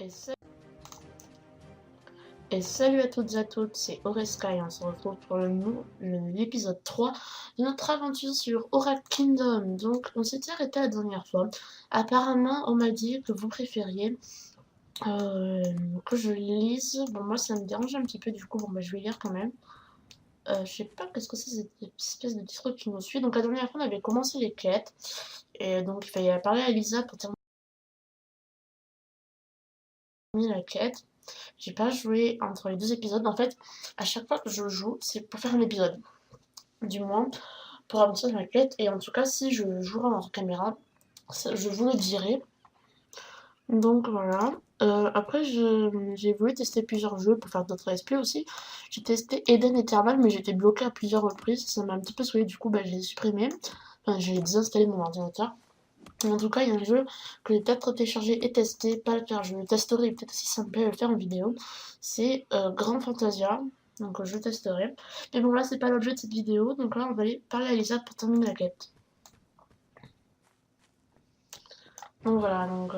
Et, sa- et salut à toutes et à toutes, c'est Oreska et on se retrouve pour l'épisode 3 de notre aventure sur Oracle Kingdom. Donc on s'était arrêté la dernière fois. Apparemment on m'a dit que vous préfériez que je lise. Bon moi ça me dérange un petit peu du coup, bon bah je vais lire quand même. Je sais pas qu'est-ce que c'est cette espèce de petit truc qui nous suit. Donc la dernière fois on avait commencé les quêtes. Et donc il fallait parler à Lisa pour terminer la quête. J'ai pas joué entre les deux épisodes. En fait, à chaque fois que je joue, c'est pour faire un épisode. Du moins, pour avancer dans la quête. Et en tout cas, si je jouerai en caméra, je vous le dirai. Donc voilà. Après, j'ai voulu tester plusieurs jeux pour faire d'autres SP aussi. J'ai testé Eden Eternal, mais j'étais bloqué à plusieurs reprises. Ça m'a un petit peu saoulé, du coup, bah, j'ai supprimé. Enfin, j'ai désinstallé mon ordinateur. En tout cas, il y a un jeu que j'ai peut-être téléchargé et testé, pas le faire, je le testerai, peut-être si ça me plaît le faire en vidéo. C'est Grand Fantasia, donc je testerai. Mais bon, là, c'est pas l'objet de cette vidéo, donc là, on va aller parler à Lisa pour terminer la quête. Donc voilà, donc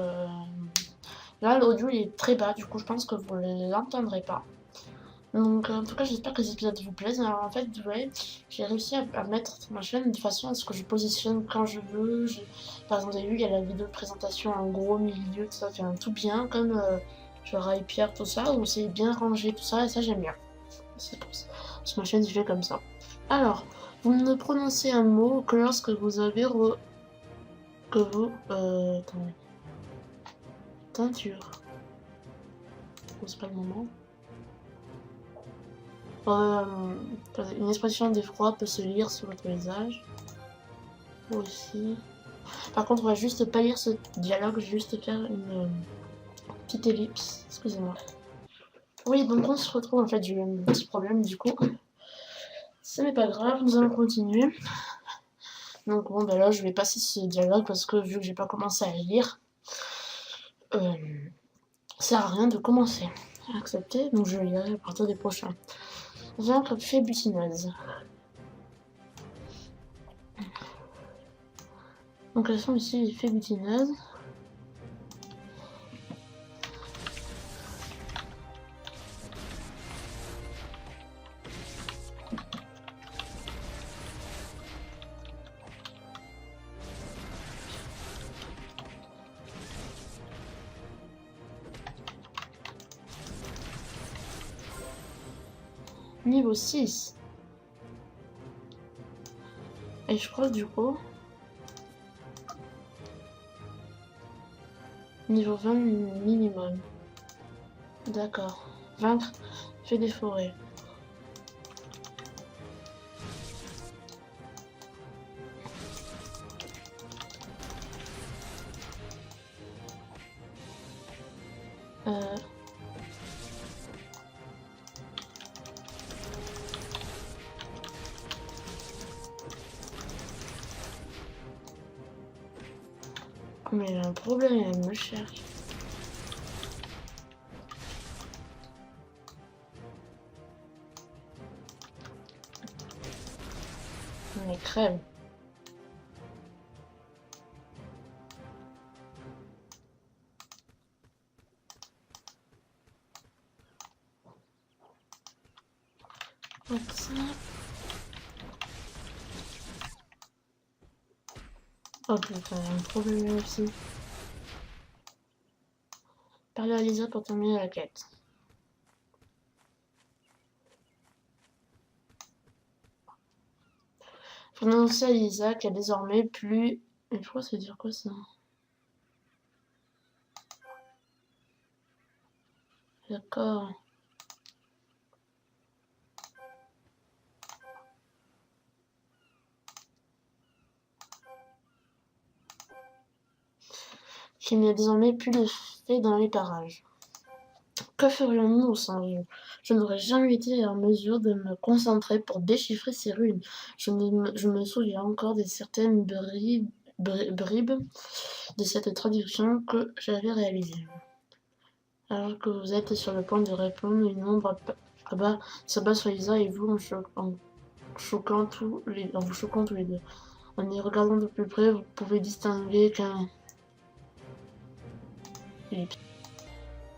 là, l'audio il est très bas, du coup, je pense que vous ne l'entendrez pas. Donc en tout cas, j'espère que les épisodes vous plaisent. Alors en fait, vous voyez, j'ai réussi à mettre ma chaîne de façon à ce que je positionne quand je veux. Par exemple, vous avez vu, il y a la vidéo de présentation en gros, milieu, tout ça, fait un tout bien, comme genre Pierre, tout ça, où c'est bien rangé, tout ça, et ça j'aime bien. C'est pour ça. Parce que ma chaîne, je fais comme ça. Alors, vous ne prononcez un mot que lorsque vous avez que vous... attendez. Teinture. Oh, c'est pas le moment. Une expression d'effroi peut se lire sur votre visage. Aussi. Par contre, on va juste pas lire ce dialogue, juste faire une petite ellipse. Excusez-moi. Oui, donc on se retrouve en fait, j'ai eu un petit problème du coup. Ce n'est pas grave, nous allons continuer. Donc bon, ben là, je vais passer ce dialogue parce que vu que j'ai pas commencé à lire, ça sert à rien de commencer. Accepter, donc je lirai à partir des prochains. Vaincre fée butineuse. Donc elles sont ici les fées butineuses. Niveau 6. Et je crois du coup... Niveau 20 minimum. D'accord. Vaincre fée des forêts. Mais il a un problème, elle me cherche. Mais crève. Donc ça. Oh putain, il y a un problème aussi. Parler à Lisa pour terminer la quête. Faut annoncer à Lisa qu'il y a désormais plus... Mais pourquoi ça veut dire quoi ça? D'accord. Qu'il n'y a désormais plus de fées dans les parages. Que ferions-nous sans vous? Je n'aurais jamais été en mesure de me concentrer pour déchiffrer ces runes. Je me souviens encore de certaines bribes de cette traduction que j'avais réalisée. Alors que vous êtes sur le point de répondre, une ombre s'abat sur Lisa et vous en vous choquant tous les deux. En y regardant de plus près, vous pouvez distinguer qu'un...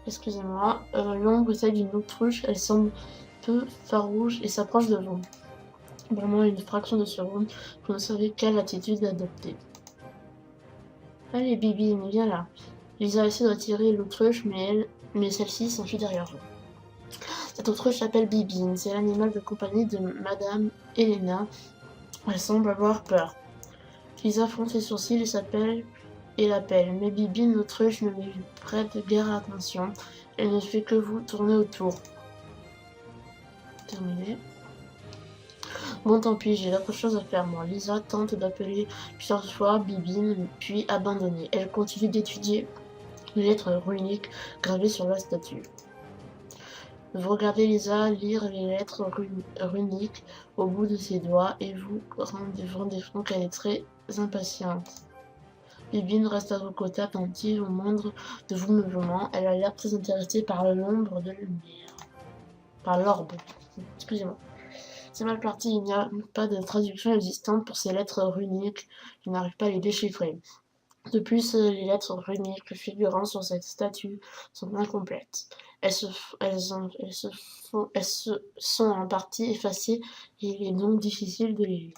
Excusez-moi. L'ombre est celle d'une autruche. Elle semble peu farouche et s'approche de vous. Vraiment une fraction de seconde. Vous ne savez quelle attitude adopter. Allez, Bibi, viens là. Lisa essaie de retirer l'autruche, mais celle-ci s'enfuit derrière vous. Cette autruche s'appelle Bibine. C'est l'animal de compagnie de Madame Helena. Elle semble avoir peur. Lisa fronce les sourcils et l'appelle. Mais Bibine, l'autruche, ne lui prête guère attention. Elle ne fait que vous tourner autour. Terminé. Bon, tant pis, j'ai d'autres choses à faire, moi. Lisa tente d'appeler plusieurs fois Bibine, puis abandonnée. Elle continue d'étudier les lettres runiques gravées sur la statue. Vous regardez Lisa lire les lettres runiques au bout de ses doigts et vous rendez compte qu'elle est très impatiente. Bibine reste à vos côtés attentive au moindre de vos mouvements. Elle a l'air très intéressée par l'ombre de lumière. Par l'orbe. Excusez-moi. C'est mal parti, il n'y a pas de traduction existante pour ces lettres runiques. Je n'arrive pas à les déchiffrer. De plus, les lettres runiques figurant sur cette statue sont incomplètes. Elles sont en partie effacées et il est donc difficile de les lire.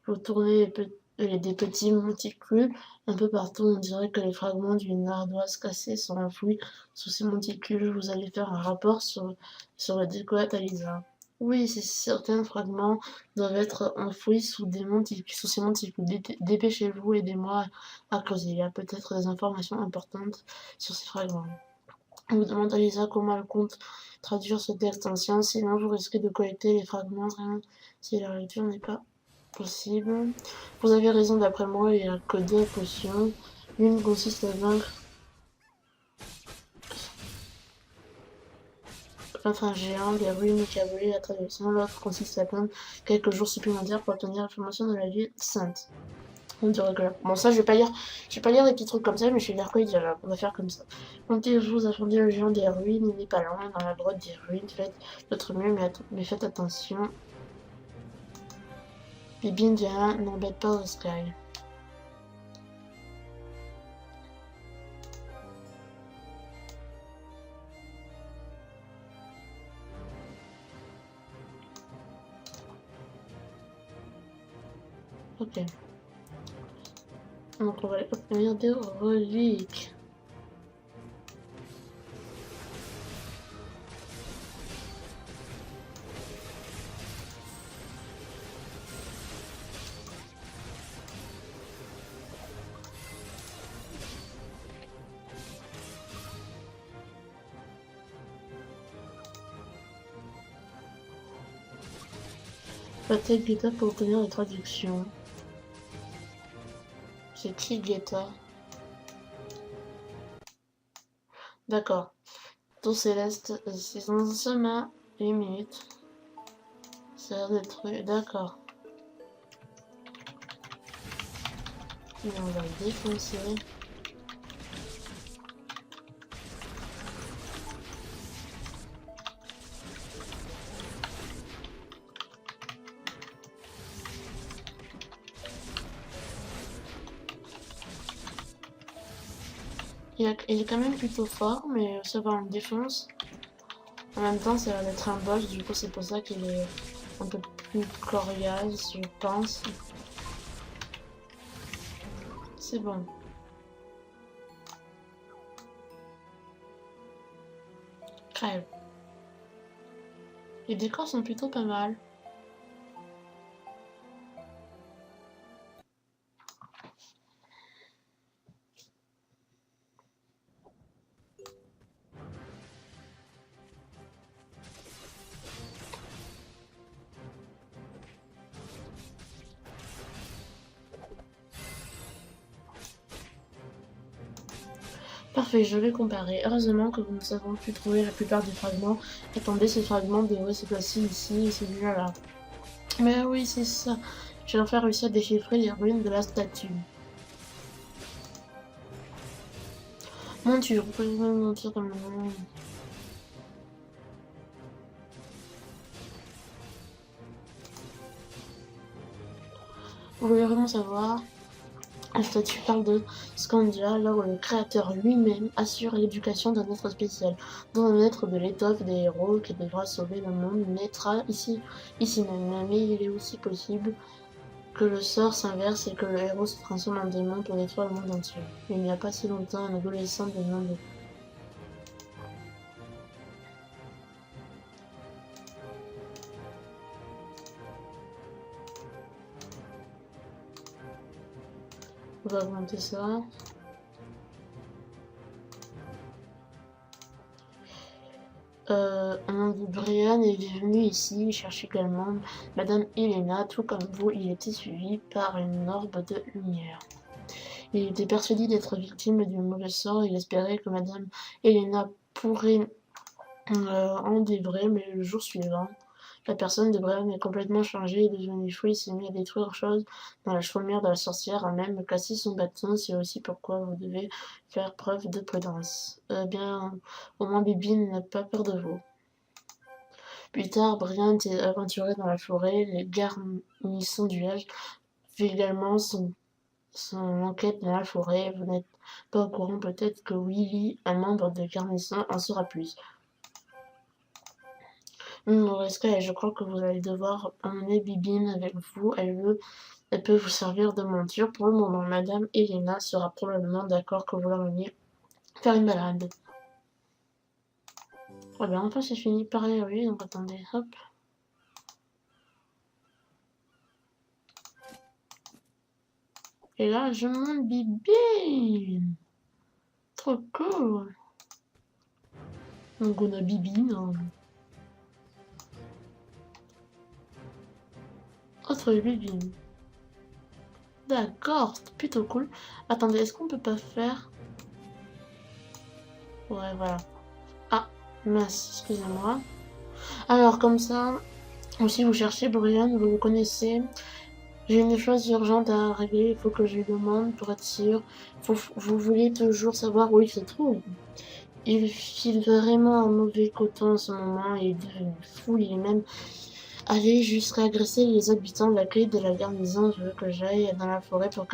Vous tournez des petits monticules un peu partout. On dirait que les fragments d'une ardoise cassée sont enfouis sous ces monticules. Vous allez faire un rapport sur la découverte à Lisa. Oui, certains fragments doivent être enfouis sous ces monticules. Dépêchez-vous, aidez-moi à creuser. Il y a peut-être des informations importantes sur ces fragments. Vous demandez à Lisa comment elle compte traduire ce texte ancien, sinon vous risquez de collecter les fragments si la lecture n'est pas possible. Vous avez raison, d'après moi, il n'y a que deux potions. L'une consiste à vaincre un géant, des ruines qui abolit la traduction. L'autre consiste à attendre quelques jours supplémentaires pour obtenir l'information de la ville sainte. On dirait que là. Bon, ça, je vais pas lire des petits trucs comme ça, mais je vais lire quoi il dialogue. On va faire comme ça. Montez-vous, affrontez le géant des ruines, il n'est pas loin, dans la grotte des ruines. Faites votre mieux, mais faites attention. Bibine n'embête pas Sky. Ok. Donc on va aller obtenir des reliques. Battez Guetta pour obtenir les traductions. C'est qui Guetta? D'accord. Tour céleste, c'est dans un chemin. 8 minutes. Ça a l'air d'être. D'accord. Et on va le défoncer. Il est quand même plutôt fort, mais ça va en défonce. En même temps, ça va être un boss, du coup, c'est pour ça qu'il est un peu plus coriace, je pense. C'est bon. Crève. Les décors sont plutôt pas mal. Parfait, je vais comparer. Heureusement que nous avons pu trouver la plupart des fragments. Attendez, ces fragments devraient se placer ici et celui-là là. Mais oui, c'est ça. Je vais enfin réussir à déchiffrer les ruines de la statue. Mon Dieu, vous pouvez me mentir comme le... Vous voulez vraiment savoir? Un statut parle de Scandia, là où le créateur lui-même assure l'éducation d'un être spécial, dont un être de l'étoffe des héros qui devra sauver le monde naîtra ici même. Mais il est aussi possible que le sort s'inverse et que le héros se transforme en démon pour détruire le monde entier. Il n'y a pas si longtemps, un adolescent de nom de... On va augmenter ça. Un nom de Brian est venu ici, il cherche également Madame Helena, tout comme vous, il était suivi par une orbe de lumière. Il était persuadé d'être victime du mauvais sort, il espérait que Madame Helena pourrait en délivrer, mais le jour suivant, la personne de Brian est complètement changée et devenue fou, il s'est mis à détruire choses dans la chaumière de la sorcière, a même cassé son bâton, c'est aussi pourquoi vous devez faire preuve de prudence. Bien, au moins Bibi n'a pas peur de vous. Plus tard, Brian s'est aventuré dans la forêt, les garnisons du village fait également son enquête dans la forêt. Vous n'êtes pas au courant, peut-être que Willy, un membre de garnison, en saura plus. Moresca, je crois que vous allez devoir emmener Bibine avec vous. Elle peut vous servir de monture. Pour le moment, Madame Helena sera probablement d'accord que vous l'emmeniez faire une balade. Oh bien, enfin c'est fini de parler, oui, donc attendez, hop. Et là, je monte Bibine. Trop cool. Donc on a Bibine. Autre Bibine. D'accord, c'est plutôt cool. Attendez, est-ce qu'on peut pas faire... Ouais, voilà. Ah, mince, excusez-moi. Alors, comme ça, si vous cherchez Brian, vous le connaissez. J'ai une chose urgente à régler, il faut que je lui demande pour être sûr. Vous voulez toujours savoir où il se trouve. Il file vraiment un mauvais coton en ce moment, il est devenu fou, il est même allé jusqu'à agresser les habitants de la clé de la garnison. Je veux que j'aille dans la forêt pour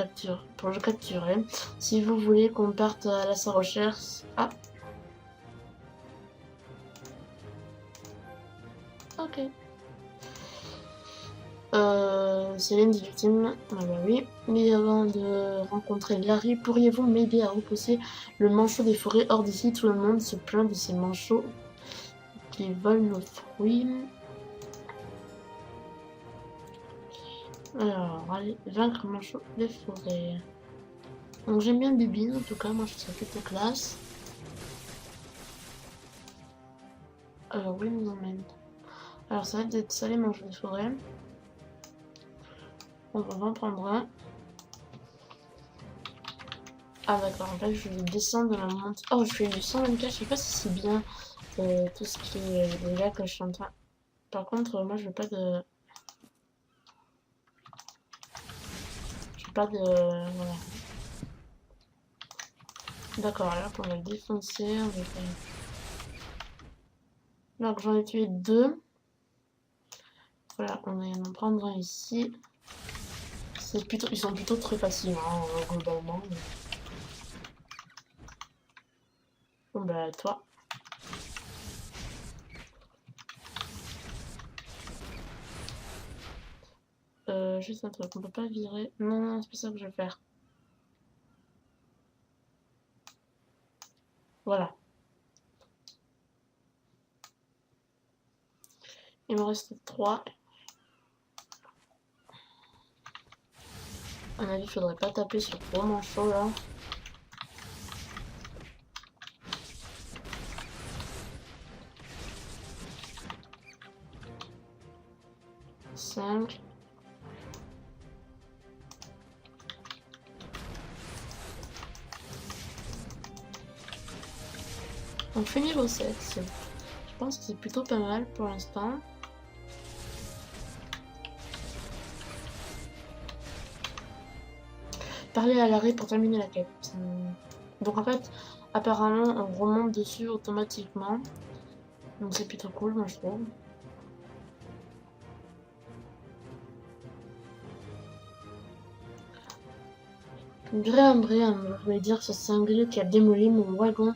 le capturer. Si vous voulez qu'on parte à sa recherche... Ah, ok. Céline dit victime. Ah bah oui. Mais avant de rencontrer Larry, pourriez-vous m'aider à repousser le manchot des forêts hors d'ici? Tout le monde se plaint de ces manchots qui volent nos fruits. Alors, allez, vaincre manchot des forêts. Donc j'aime bien Bibine, en tout cas, moi je trouve ça plutôt classe. Alors oui, nous emmène. Alors ça va être salé manchot des forêts. On va en prendre un. Ah d'accord, en fait je vais descendre de la montagne. Oh, je fais du 124, je sais pas si c'est bien tout ce qui est déjà que je suis en train. Par contre, moi je veux pas de. Je veux pas de. Voilà. D'accord, alors on va le défoncer. On va faire... Donc j'en ai tué deux. Voilà, on va en prendre un ici. Plutôt, ils sont plutôt très faciles, hein, globalement. Bon bah toi. Juste un truc, on peut pas virer. Non, non, c'est pas ça que je vais faire. Voilà. Il me reste 3. À mon avis, il faudrait pas taper sur gros manchot là. Cinq. On fait niveau 7. Je pense que c'est plutôt pas mal pour l'instant. Parler à l'arrêt pour terminer la quête. Donc en fait, apparemment, on remonte dessus automatiquement. Donc c'est plutôt cool, moi je trouve. Brian, je voulais dire ce cinglé qui a démoli mon wagon.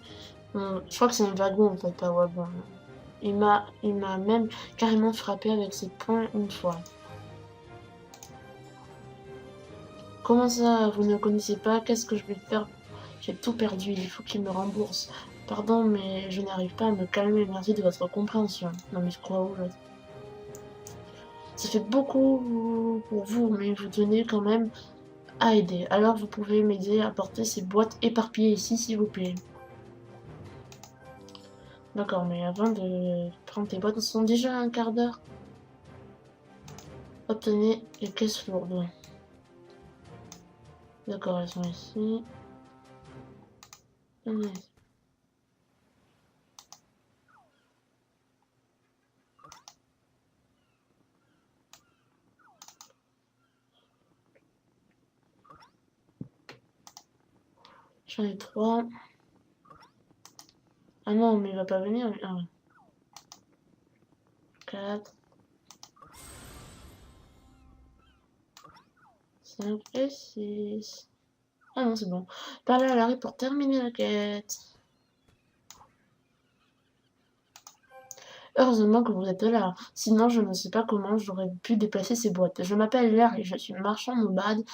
Je crois que c'est un wagon en fait, pas wagon. Il m'a même carrément frappé avec ses poings une fois. Comment ça, vous ne le connaissez pas? Qu'est-ce que je vais faire? J'ai tout perdu, il faut qu'il me rembourse. Pardon, mais je n'arrive pas à me calmer. Merci de votre compréhension. Non mais je crois où ça fait beaucoup pour vous, mais vous tenez quand même à aider. Alors vous pouvez m'aider à porter ces boîtes éparpillées ici, s'il vous plaît. D'accord, mais avant de prendre tes boîtes, nous sont déjà un quart d'heure. Obtenez les caisses lourdes. D'accord, elles sont ici. J'en ai 3. Ah non, mais il va pas venir. 1, 4, 5 et 6. Ah non, c'est bon. Parlez à Larry pour terminer la quête. Heureusement que vous êtes là. Sinon, je ne sais pas comment j'aurais pu déplacer ces boîtes. Je m'appelle Larry, je suis marchand nomade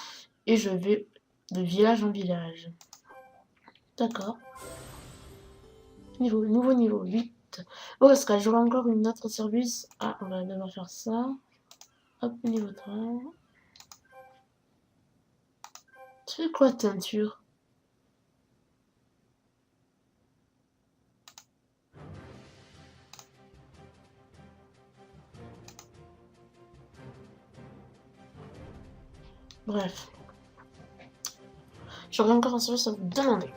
et je vais de village en village. D'accord. Nouveau niveau 8. Oh, est-ce que j'aurai encore une autre service? Ah, on va devoir faire ça. Hop, niveau 3. Tu fais quoi, teinture? Bref. J'aurais encore un service à vous demander.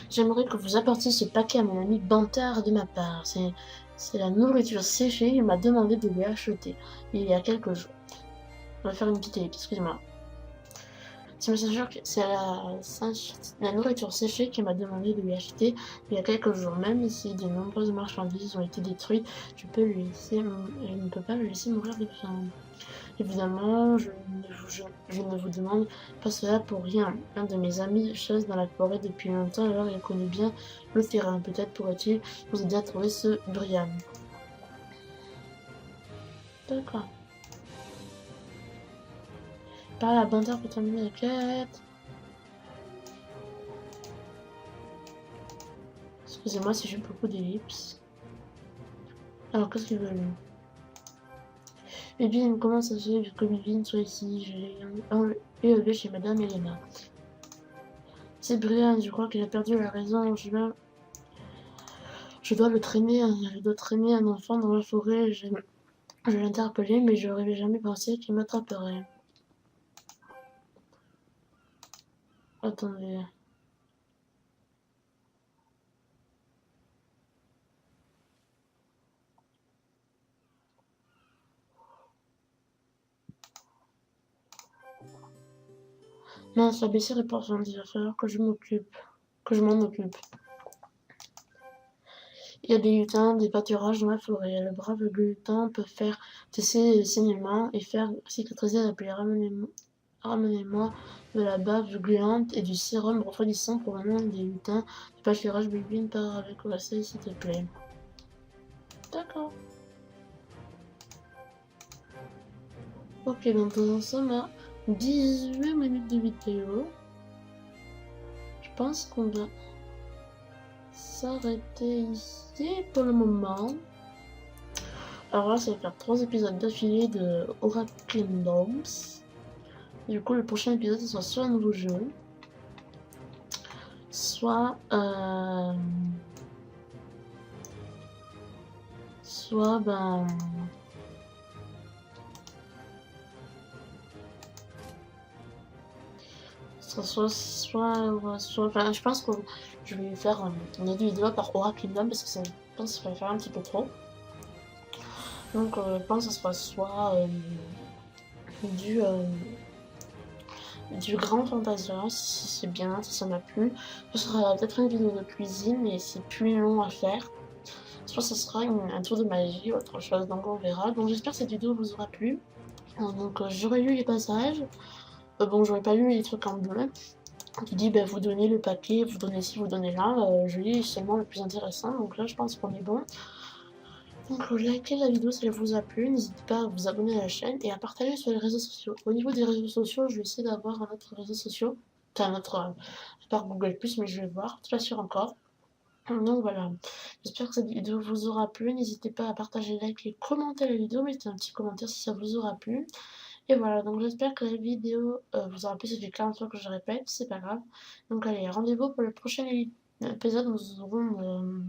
J'aimerais que vous apportiez ce paquet à mon ami Bantard de ma part. C'est la nourriture séchée, il m'a demandé de lui acheter il y a quelques jours. On va faire une petite ellipse, excusez-moi. C'est la nourriture séchée qu'il m'a demandé de lui acheter il y a quelques jours. Même si de nombreuses marchandises ont été détruites, je ne peux pas le laisser mourir de faim. Évidemment, je ne vous demande pas cela pour rien. Un de mes amis chasse dans la forêt depuis longtemps, alors il connaît bien le terrain. Peut-être pourrait-il vous aider à trouver ce Brian. D'accord. Parle à Bantard pour terminer la quête. Excusez-moi si j'ai beaucoup d'ellipses. Alors, qu'est-ce qu'il veut lui? Eh bien, comment ça se fait que Bivine soit ici? Je l'ai élevé chez Madame Elena. C'est Brian, je crois qu'il a perdu la raison. Je dois traîner un enfant dans la forêt. Je l'ai interpellé, mais je n'aurais jamais pensé qu'il m'attraperait. Attendez. Mince, la baissière est pour son il va falloir que je m'en occupe. Il y a des lutins, des pâturages dans la forêt. Le brave lutin peut faire cesser les saignements et faire cicatriser la plaie. Ramenez-moi de la bave gluante et du sérum refroidissant provenant des lutins. Du pâturage Bibine part avec Orsay, s'il te plaît. D'accord. Ok, donc nous en sommes à 18 minutes de vidéo. Je pense qu'on va s'arrêter ici pour le moment. Alors là, ça va faire 3 épisodes d'affilée de Aura Kingdoms. Du coup, le prochain épisode, ce sera soit un nouveau jeu, soit ben enfin, je pense que je vais faire une autre vidéo par Aura Kingdom parce que je pense que ça va faire un petit peu trop. Donc je pense que ce sera soit du Grand Fantasia, si c'est bien, si ça m'a plu. Ce sera peut-être une vidéo de cuisine, mais c'est plus long à faire. Soit ce sera un tour de magie, autre chose, donc on verra. Donc j'espère que cette vidéo vous aura plu. Donc j'aurais lu les passages. Bon, j'aurais pas lu les trucs en bleu. qui dit ben, vous donnez le papier, vous donnez ci, vous donnez là. Je lis seulement le plus intéressant, donc là je pense qu'on est bon. Donc likez la vidéo si elle vous a plu, n'hésitez pas à vous abonner à la chaîne et à partager sur les réseaux sociaux. Au niveau des réseaux sociaux, je vais essayer d'avoir un autre réseau social, enfin un autre, à part Google+, mais je vais voir, pas sûr encore. Donc voilà, j'espère que cette vidéo vous aura plu, n'hésitez pas à partager, liker, commenter la vidéo, mettez un petit commentaire si ça vous aura plu. Et voilà, donc j'espère que la vidéo vous aura plu, ça fait 40 fois que je répète, c'est pas grave. Donc allez, rendez-vous pour le prochain épisode, nous aurons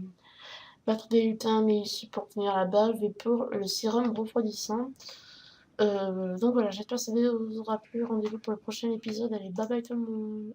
battre des lutins, mais ici pour tenir la balle, et pour le sérum refroidissant. Donc voilà, j'espère que cette vidéo vous aura plu, rendez-vous pour le prochain épisode, allez, bye bye tout le monde.